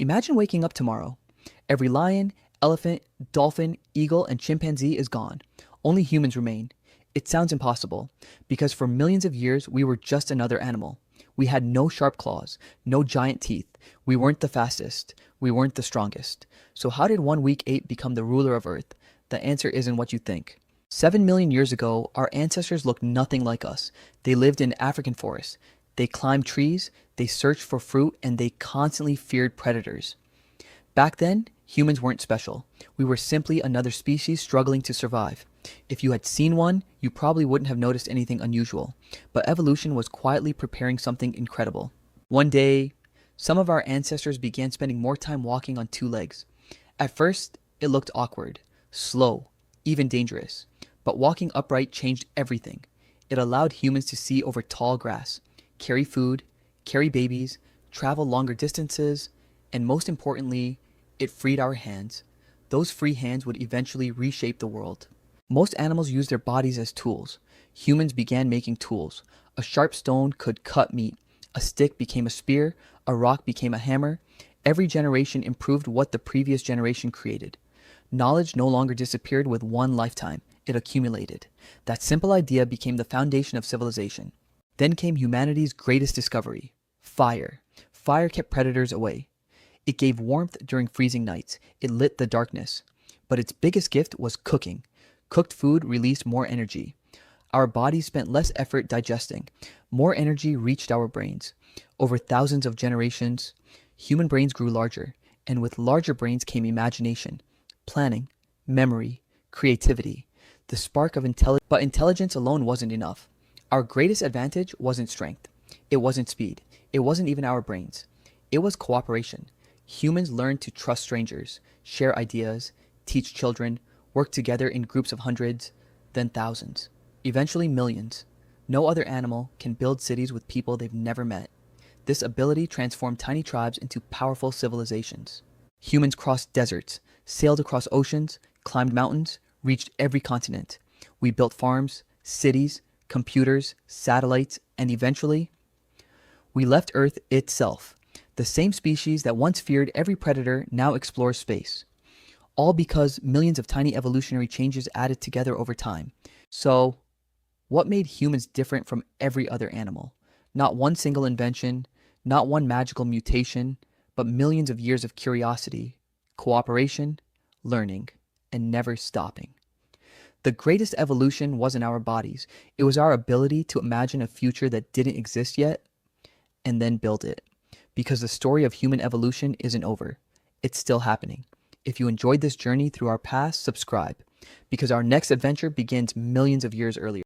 Imagine waking up tomorrow. Every lion, elephant, dolphin, eagle, and chimpanzee is gone. Only humans remain. It sounds impossible, because for millions of years we were just another animal. We had no sharp claws, no giant teeth. We weren't the fastest. We weren't the strongest. So how did one weak ape become the ruler of Earth? The answer isn't what you think. 7 million years ago, our ancestors looked nothing like us. They lived in African forests. They climbed trees, they searched for fruit, and they constantly feared predators. Back then, humans weren't special. We were simply another species struggling to survive. If you had seen one, you probably wouldn't have noticed anything unusual. But evolution was quietly preparing something incredible. One day, some of our ancestors began spending more time walking on two legs. At first, it looked awkward, slow, even dangerous. But walking upright changed everything. It allowed humans to see over tall grass, carry food, carry babies, travel longer distances, and most importantly, it freed our hands. Those free hands would eventually reshape the world. Most animals use their bodies as tools. Humans began making tools. A sharp stone could cut meat. A stick became a spear. A rock became a hammer. Every generation improved what the previous generation created. Knowledge no longer disappeared with one lifetime. It accumulated. That simple idea became the foundation of civilization. Then came humanity's greatest discovery, fire. Fire kept predators away. It gave warmth during freezing nights. It lit the darkness. But its biggest gift was cooking. Cooked food released more energy. Our bodies spent less effort digesting. More energy reached our brains. Over thousands of generations, human brains grew larger. And with larger brains came imagination, planning, memory, creativity, the spark of intelligence. But intelligence alone wasn't enough. Our greatest advantage wasn't strength. It wasn't speed. It wasn't even our brains. It was cooperation. Humans learned to trust strangers, share ideas, teach children, work together in groups of hundreds, then thousands, eventually millions. No other animal can build cities with people they've never met. This ability transformed tiny tribes into powerful civilizations. Humans crossed deserts, sailed across oceans, climbed mountains, reached every continent. We built farms, cities, computers, satellites, and eventually, we left Earth itself. The same species that once feared every predator now explores space. All because millions of tiny evolutionary changes added together over time. So, what made humans different from every other animal? Not one single invention, not one magical mutation, but millions of years of curiosity, cooperation, learning, and never stopping. The greatest evolution wasn't our bodies. It was our ability to imagine a future that didn't exist yet and then build it. Because the story of human evolution isn't over. It's still happening. If you enjoyed this journey through our past, subscribe. Because our next adventure begins millions of years earlier.